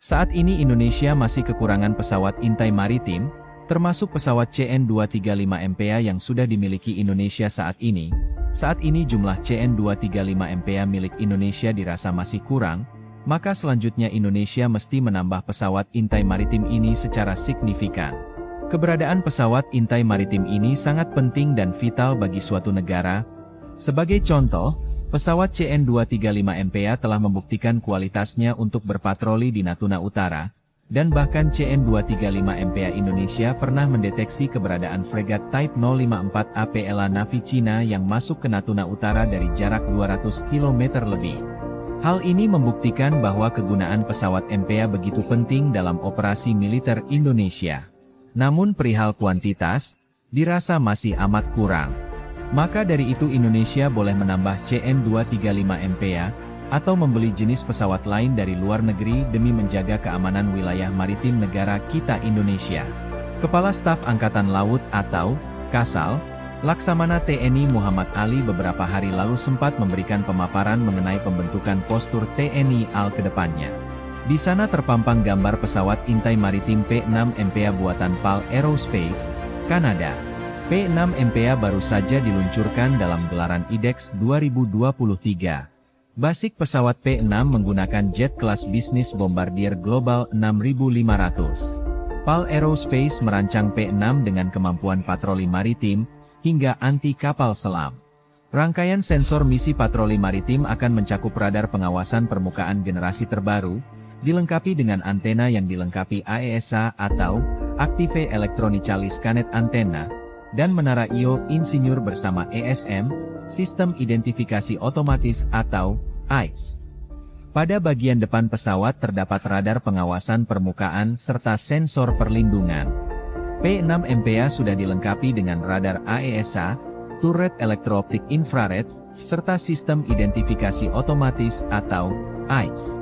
Saat ini Indonesia masih kekurangan pesawat intai maritim, termasuk pesawat CN-235MPA yang sudah dimiliki Indonesia saat ini. Saat ini jumlah CN-235MPA milik Indonesia dirasa masih kurang, maka selanjutnya Indonesia mesti menambah pesawat intai maritim ini secara signifikan. Keberadaan pesawat intai maritim ini sangat penting dan vital bagi suatu negara. Sebagai contoh, pesawat CN-235MPA telah membuktikan kualitasnya untuk berpatroli di Natuna Utara, dan bahkan CN-235MPA Indonesia pernah mendeteksi keberadaan fregat Type 054 APLA Navy Cina yang masuk ke Natuna Utara dari jarak 200 km lebih. Hal ini membuktikan bahwa kegunaan pesawat MPA begitu penting dalam operasi militer Indonesia. Namun perihal kuantitas, dirasa masih amat kurang. Maka dari itu Indonesia boleh menambah CN-235MPA, atau membeli jenis pesawat lain dari luar negeri demi menjaga keamanan wilayah maritim negara kita Indonesia. Kepala Staf Angkatan Laut atau Kasal, Laksamana TNI Muhammad Ali beberapa hari lalu sempat memberikan pemaparan mengenai pembentukan postur TNI AL ke depannya. Di sana terpampang gambar pesawat intai maritim P6MPA buatan PAL Aerospace, Kanada. P6MPA baru saja diluncurkan dalam gelaran IDEX 2023. Basic pesawat P6 menggunakan jet kelas bisnis Bombardier Global 6500. PAL Aerospace merancang P6 dengan kemampuan patroli maritim, hingga anti kapal selam. Rangkaian sensor misi patroli maritim akan mencakup radar pengawasan permukaan generasi terbaru, dilengkapi dengan antena yang dilengkapi AESA atau Active Electronically Scanned Antenna, dan menara IO Insinyur bersama ESM, Sistem Identifikasi Otomatis atau ICE. Pada bagian depan pesawat terdapat radar pengawasan permukaan serta sensor perlindungan. P6MPA sudah dilengkapi dengan radar AESA, turret elektro-optik infrared, serta sistem identifikasi otomatis atau ICE.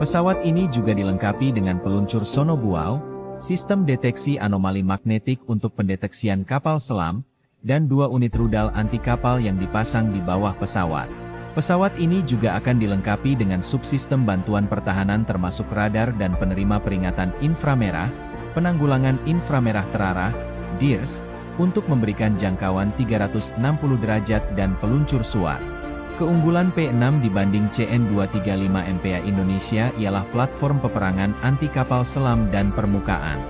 Pesawat ini juga dilengkapi dengan peluncur sonobuoy, sistem deteksi anomali magnetik untuk pendeteksian kapal selam, dan 2 unit rudal anti kapal yang dipasang di bawah pesawat. Pesawat ini juga akan dilengkapi dengan subsistem bantuan pertahanan termasuk radar dan penerima peringatan inframerah, penanggulangan inframerah terarah, DIRS, untuk memberikan jangkauan 360 derajat dan peluncur suar. Keunggulan P6 dibanding CN-235MPA Indonesia ialah platform peperangan anti kapal selam dan permukaan.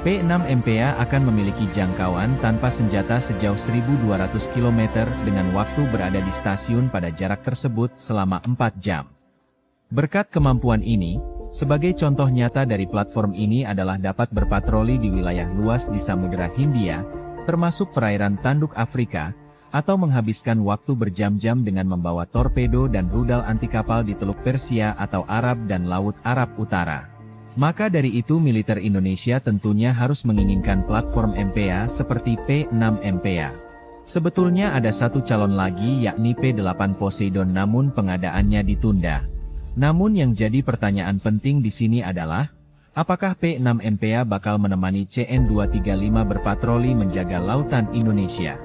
P6MPA akan memiliki jangkauan tanpa senjata sejauh 1.200 km dengan waktu berada di stasiun pada jarak tersebut selama 4 jam. Berkat kemampuan ini, sebagai contoh nyata dari platform ini adalah dapat berpatroli di wilayah luas di Samudra Hindia, termasuk perairan tanduk Afrika, atau menghabiskan waktu berjam-jam dengan membawa torpedo dan rudal anti kapal di Teluk Persia atau Arab dan Laut Arab Utara. Maka dari itu militer Indonesia tentunya harus menginginkan platform MPA seperti P6MPA. Sebetulnya ada satu calon lagi yakni P8 Poseidon namun pengadaannya ditunda. Namun yang jadi pertanyaan penting di sini adalah, apakah P6MPA bakal menemani CN-235 berpatroli menjaga lautan Indonesia?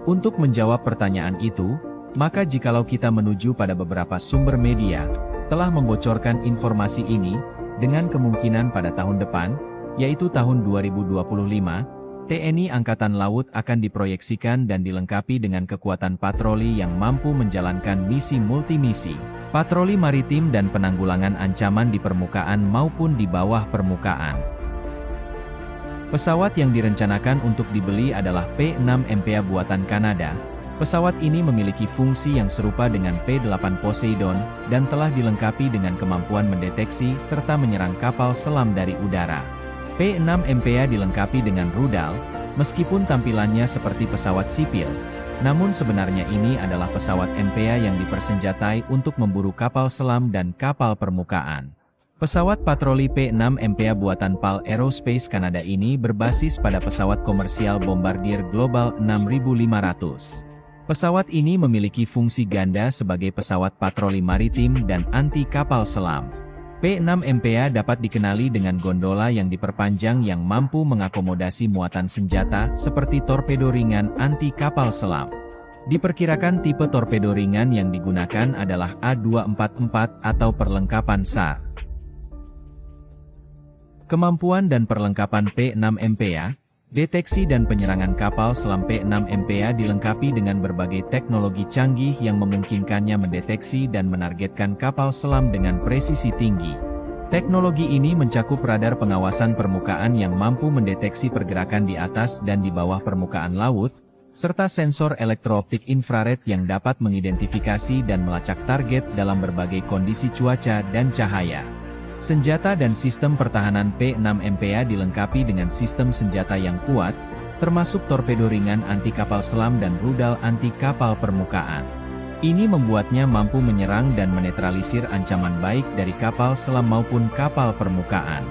Untuk menjawab pertanyaan itu, maka jikalau kita menuju pada beberapa sumber media, telah membocorkan informasi ini, dengan kemungkinan pada tahun depan, yaitu tahun 2025, TNI Angkatan Laut akan diproyeksikan dan dilengkapi dengan kekuatan patroli yang mampu menjalankan misi multimisi, patroli maritim dan penanggulangan ancaman di permukaan maupun di bawah permukaan. Pesawat yang direncanakan untuk dibeli adalah P6MPA buatan Kanada. Pesawat ini memiliki fungsi yang serupa dengan P8 Poseidon, dan telah dilengkapi dengan kemampuan mendeteksi serta menyerang kapal selam dari udara. P6MPA dilengkapi dengan rudal, meskipun tampilannya seperti pesawat sipil. Namun sebenarnya ini adalah pesawat MPA yang dipersenjatai untuk memburu kapal selam dan kapal permukaan. Pesawat patroli P6MPA buatan PAL Aerospace Kanada ini berbasis pada pesawat komersial Bombardier Global 6500. Pesawat ini memiliki fungsi ganda sebagai pesawat patroli maritim dan anti kapal selam. P6MPA dapat dikenali dengan gondola yang diperpanjang yang mampu mengakomodasi muatan senjata seperti torpedo ringan anti kapal selam. Diperkirakan tipe torpedo ringan yang digunakan adalah A244 atau perlengkapan SAR. Kemampuan dan perlengkapan P6MPA, deteksi dan penyerangan kapal selam P6MPA dilengkapi dengan berbagai teknologi canggih yang memungkinkannya mendeteksi dan menargetkan kapal selam dengan presisi tinggi. Teknologi ini mencakup radar pengawasan permukaan yang mampu mendeteksi pergerakan di atas dan di bawah permukaan laut, serta sensor elektrooptik infrared yang dapat mengidentifikasi dan melacak target dalam berbagai kondisi cuaca dan cahaya. Senjata dan sistem pertahanan P6MPA dilengkapi dengan sistem senjata yang kuat, termasuk torpedo ringan anti kapal selam dan rudal anti kapal permukaan. Ini membuatnya mampu menyerang dan menetralisir ancaman baik dari kapal selam maupun kapal permukaan.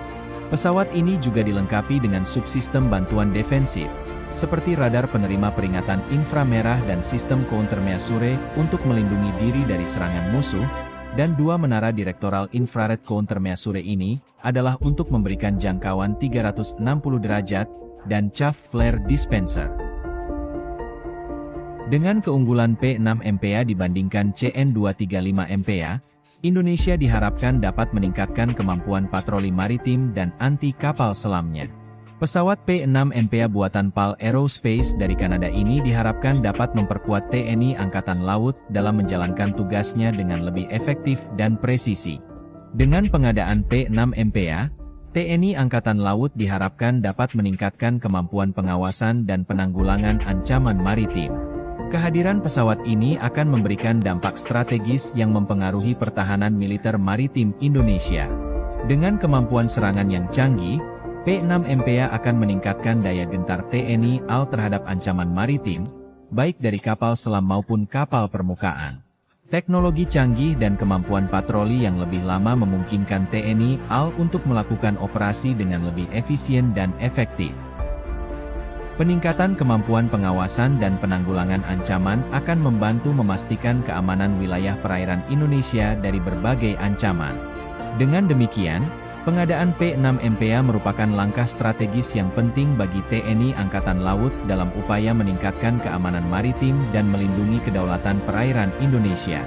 Pesawat ini juga dilengkapi dengan subsistem bantuan defensif, seperti radar penerima peringatan inframerah dan sistem countermeasure untuk melindungi diri dari serangan musuh, dan dua menara direktoral infrared countermeasure ini adalah untuk memberikan jangkauan 360 derajat dan chaff flare dispenser. Dengan keunggulan P6MPA dibandingkan CN235MPA, Indonesia diharapkan dapat meningkatkan kemampuan patroli maritim dan anti kapal selamnya. Pesawat P6MPA buatan PAL Aerospace dari Kanada ini diharapkan dapat memperkuat TNI Angkatan Laut dalam menjalankan tugasnya dengan lebih efektif dan presisi. Dengan pengadaan P6MPA, TNI Angkatan Laut diharapkan dapat meningkatkan kemampuan pengawasan dan penanggulangan ancaman maritim. Kehadiran pesawat ini akan memberikan dampak strategis yang mempengaruhi pertahanan militer maritim Indonesia. Dengan kemampuan serangan yang canggih, P6MPA akan meningkatkan daya gentar TNI AL terhadap ancaman maritim, baik dari kapal selam maupun kapal permukaan. Teknologi canggih dan kemampuan patroli yang lebih lama memungkinkan TNI AL untuk melakukan operasi dengan lebih efisien dan efektif. Peningkatan kemampuan pengawasan dan penanggulangan ancaman akan membantu memastikan keamanan wilayah perairan Indonesia dari berbagai ancaman. Dengan demikian, pengadaan P6MPA merupakan langkah strategis yang penting bagi TNI Angkatan Laut dalam upaya meningkatkan keamanan maritim dan melindungi kedaulatan perairan Indonesia.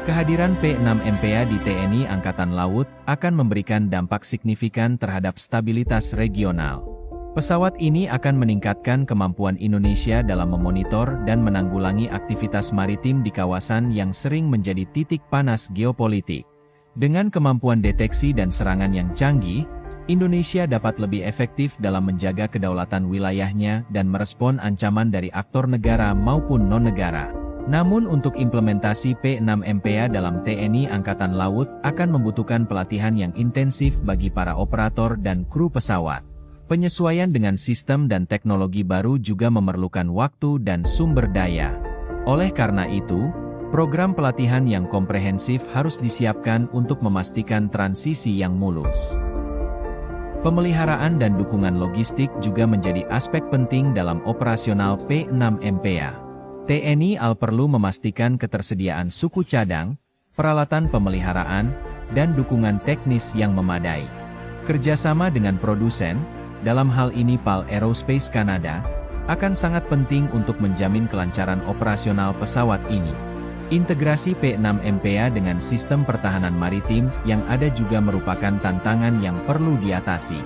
Kehadiran P6MPA di TNI Angkatan Laut akan memberikan dampak signifikan terhadap stabilitas regional. Pesawat ini akan meningkatkan kemampuan Indonesia dalam memonitor dan menanggulangi aktivitas maritim di kawasan yang sering menjadi titik panas geopolitik. Dengan kemampuan deteksi dan serangan yang canggih, Indonesia dapat lebih efektif dalam menjaga kedaulatan wilayahnya dan merespon ancaman dari aktor negara maupun non-negara. Namun untuk implementasi P6MPA dalam TNI Angkatan Laut akan membutuhkan pelatihan yang intensif bagi para operator dan kru pesawat. Penyesuaian dengan sistem dan teknologi baru juga memerlukan waktu dan sumber daya. Oleh karena itu, program pelatihan yang komprehensif harus disiapkan untuk memastikan transisi yang mulus. Pemeliharaan dan dukungan logistik juga menjadi aspek penting dalam operasional P6MPA. TNI AL perlu memastikan ketersediaan suku cadang, peralatan pemeliharaan, dan dukungan teknis yang memadai. Kerjasama dengan produsen, dalam hal ini PAL Aerospace Kanada, akan sangat penting untuk menjamin kelancaran operasional pesawat ini. Integrasi P6MPA dengan sistem pertahanan maritim yang ada juga merupakan tantangan yang perlu diatasi.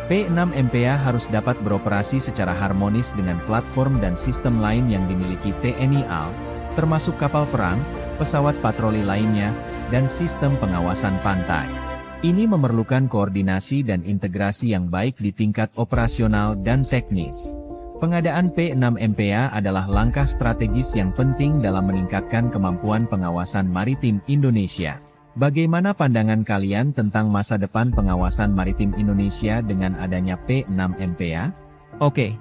P6MPA harus dapat beroperasi secara harmonis dengan platform dan sistem lain yang dimiliki TNI AL, termasuk kapal perang, pesawat patroli lainnya, dan sistem pengawasan pantai. Ini memerlukan koordinasi dan integrasi yang baik di tingkat operasional dan teknis. Pengadaan P6MPA adalah langkah strategis yang penting dalam meningkatkan kemampuan pengawasan maritim Indonesia. Bagaimana pandangan kalian tentang masa depan pengawasan maritim Indonesia dengan adanya P6MPA? Oke.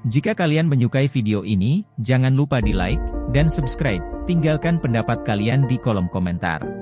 Jika kalian menyukai video ini, jangan lupa di like dan subscribe. Tinggalkan pendapat kalian di kolom komentar.